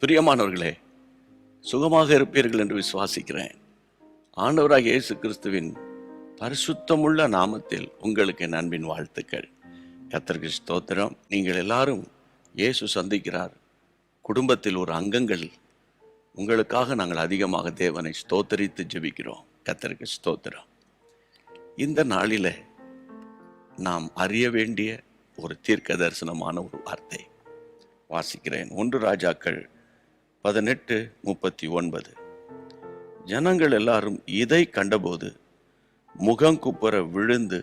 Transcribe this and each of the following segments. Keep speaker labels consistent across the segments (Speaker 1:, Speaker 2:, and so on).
Speaker 1: பிரியமானவர்களே, சுகமாக இருப்பீர்கள் என்று விசுவாசிக்கிறேன். ஆண்டவராகிய இயேசு கிறிஸ்துவின் பரிசுத்தமுள்ள நாமத்தில் உங்களுக்கு என் அன்பின் வாழ்த்துக்கள். கர்த்தருக்கு ஸ்தோத்திரம். நீங்கள் எல்லாரும் இயேசு சந்திக்கிறார் குடும்பத்தில் ஒரு அங்கங்கள். உங்களுக்காக நாங்கள் அதிகமாக தேவனை ஸ்தோத்தரித்து ஜெபிக்கிறோம். கர்த்தருக்கு ஸ்தோத்திரம். இந்த நாளில் நாம் அறிய வேண்டிய ஒரு தீர்க்க தரிசனமான ஒரு வார்த்தை வாசிக்கிறேன். 1 ராஜாக்கள் 18:39. ஜனங்கள் எல்லாரும் இதை கண்டபோது முகங்குப்புற விழுந்து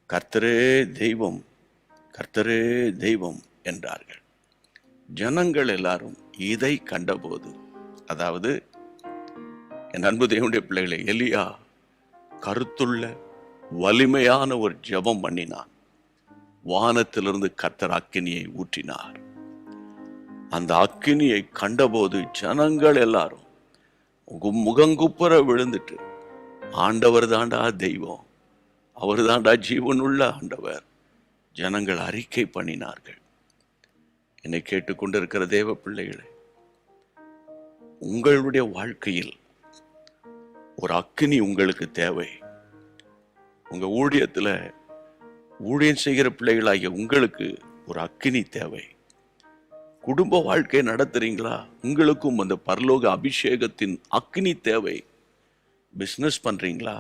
Speaker 1: கர்த்தரே தெய்வம், கர்த்தரே தெய்வம் என்றார்கள். ஜனங்கள் எல்லாரும் இதை கண்டபோது, அதாவது என் அன்பு தேவனுடைய பிள்ளைகளை, எலியா கருத்துள்ள வலிமையான ஒரு ஜெபம் பண்ணினான். வானத்திலிருந்து கர்த்தர் அக்கினியை ஊற்றினார். அந்த அக்கினியை கண்டபோது ஜனங்கள் எல்லாரும் முகங்குப்புற விழுந்துட்டு, ஆண்டவர் தாண்டா தெய்வம், அவர் தாண்டா ஜீவனுள்ள ஆண்டவர், ஜனங்கள் அறிக்கை பண்ணினார்கள். என்னை கேட்டுக்கொண்டிருக்கிற தேவ பிள்ளைகளே, உங்களுடைய வாழ்க்கையில் ஒரு அக்கினி உங்களுக்கு தேவை. உங்க ஊழியத்துல ஊழியம் செய்கிற பிள்ளைகளாகிய உங்களுக்கு ஒரு அக்கினி தேவை. குடும்ப வாழ்க்கையை நடத்துறீங்களா? உங்களுக்கும் அந்த பரலோக அபிஷேகத்தின் அக்கினி தேவை. பிசினஸ் பண்றீங்களா?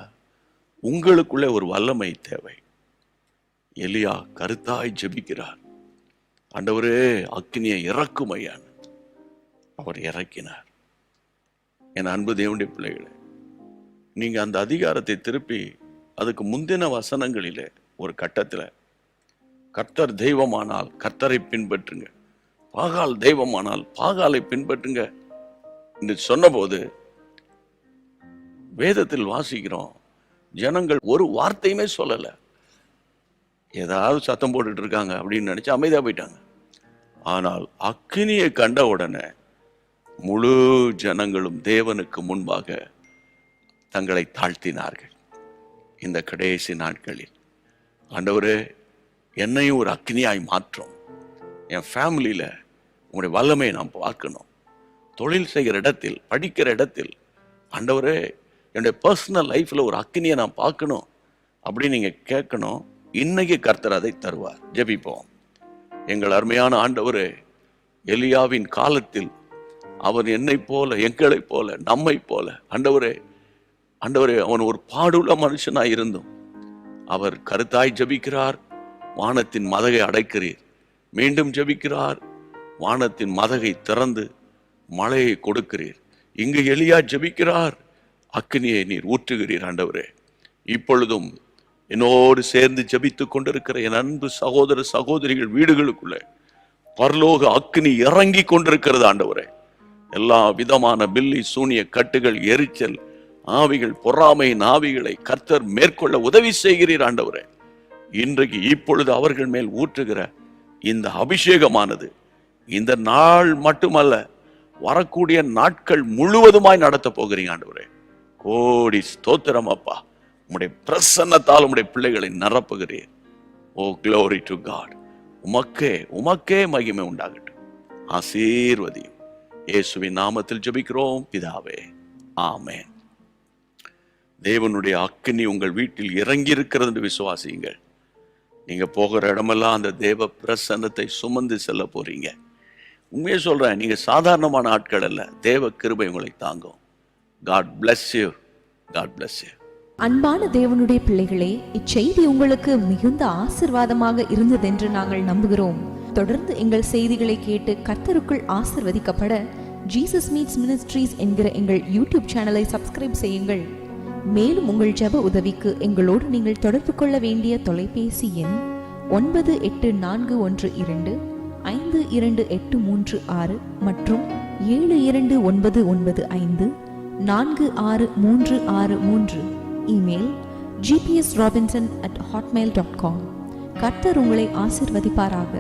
Speaker 1: உங்களுக்குள்ள ஒரு வல்லமை தேவை. எலியா கருத்தாய் ஜெபிக்கிறார். ஆண்டவரே அக்கினியை இறக்கும் ஐயான். அவர் இறக்கினார். என் அன்பு தேவனுடைய பிள்ளைகளே, நீங்க அந்த அதிகாரத்தை திருப்பி அதுக்கு முந்தின வசனங்களிலே ஒரு கட்டத்துல, கர்த்தர் தெய்வமானால் கர்த்தரை பின்பற்றுங்க, பாகால் தெய்வமானால் பாகாலை பின்பற்றுங்க என்று சொன்னபோது வேதத்தில் வாசிக்கிறோம், ஜனங்கள் ஒரு வார்த்தையுமே சொல்லல. ஏதாவது சத்தம் போட்டுட்டு இருக்காங்க அப்படின்னு நினைச்சு அமைதியா போயிட்டாங்க. ஆனால் அக்கினியை கண்ட உடனே முழு ஜனங்களும் தேவனுக்கு முன்பாக தங்களை தாழ்த்தினார்கள். இந்த கடைசி நாட்களில் ஆண்டவரே என்னையும் ஒரு அக்கினியாய் மாற்றும், என் ஃபேமிலியில உங்களுடைய வல்லமையை நான் பார்க்கணும், தொழில் செய்கிற இடத்தில், படிக்கிற இடத்தில், ஆண்டவரே என்னுடைய பர்சனல் லைஃப்ல ஒரு அக்கினியை நான் பார்க்கணும் அப்படின்னு நீங்க கேட்கணும். இன்னைக்கு கர்த்தர் அதை தருவார். ஜெபிப்போம். எங்கள் அருமையான ஆண்டவரே, எலியாவின் காலத்தில் அவன் என்னை போல, எங்களை போல, நம்மை போல, ஆண்டவரே ஆண்டவரே அவன் ஒரு பாடுள்ள மனுஷனாய் இருந்தும் அவர் கருத்தாய் ஜெபிக்கிறார். வானத்தின் மதகை அடைக்கிறீர். மீண்டும் ஜெபிக்கிறார். வானத்தின் மதகை திறந்து மழையை கொடுக்கிறீர். இங்கு எலியா ஜெபிக்கிறார். அக்கினியை நீர் ஊற்றுகிறீர். ஆண்டவரே, இப்பொழுதும் என்னோடு சேர்ந்து ஜெபித்துக் கொண்டிருக்கிற என் அன்பு சகோதர சகோதரிகள் வீடுகளுக்குள்ளே பரலோக அக்கினி இறங்கி கொண்டிருக்கிறது. ஆண்டவரே, எல்லா விதமான பில்லி சூனிய கட்டுகள், எரிச்சல் ஆவிகள், பொறாமையின் ஆவிகளை கர்த்தர் மேற்கொள்ள உதவி செய்கிறீர். ஆண்டவரே, இன்றைக்கு இப்பொழுது அவர்கள் மேல் ஊற்றுகிற இந்த அபிஷேகமானது இந்த நாள் மட்டுமல்ல, வரக்கூடிய நாட்கள் முழுவதுமாய் நடத்த போகிறீங்க. ஆண்டவரே, கோடி ஸ்தோத்திரம் அப்பா. உம்முடைய பிரசன்னத்தால் உம்முடைய பிள்ளைகளை நிரப்புகிறீர். ஓ glory to God. உமக்கே மகிமை உண்டாகட்டும். ஆசீர்வதியும். இயேசுவின் நாமத்தில் ஜெபிக்கிறோம் பிதாவே, ஆமென். தேவனுடைய அக்கினி உங்கள் வீட்டில் இறங்கி இருக்கிறது என்று விசுவாசியுங்கள். நீங்க போகிற இடமெல்லாம் அந்த தேவ பிரசன்னத்தை சுமந்து செல்ல போறீங்க. உண்மையை சொல்றேன், நீங்க சாதாரணமான ஆட்கள் அல்ல. தேவ கிருபை உங்களை தாங்கும். God bless you. God bless you.
Speaker 2: அன்பான தேவனுடைய பிள்ளைகளே, இச்செய்தி உங்களுக்கு மிகுந்த ஆசீர்வாதமாக இருந்ததென்று நாங்கள் நம்புகிறோம். தொடர்ந்து எங்கள் செய்திகளை கேட்டு கர்த்தருக்குள் ஆசீர்வதிக்கப்பட ஜீசஸ் மீட்ஸ் மினிஸ்ட்ரீஸ் என்கிற எங்கள் யூடியூப் சேனலை சப்ஸ்கிரைப் செய்யுங்கள். மேலும் உங்கள் ஜெப உதவிக்கு எங்களோடு நீங்கள் தொடர்பு கொள்ள வேண்டிய தொலைபேசி எண் 9842252836 மற்றும் 7299546363. Email gpsrobinson@hotmail.com. கர்த்தர் உங்களை ஆசீர்வதிப்பாராக.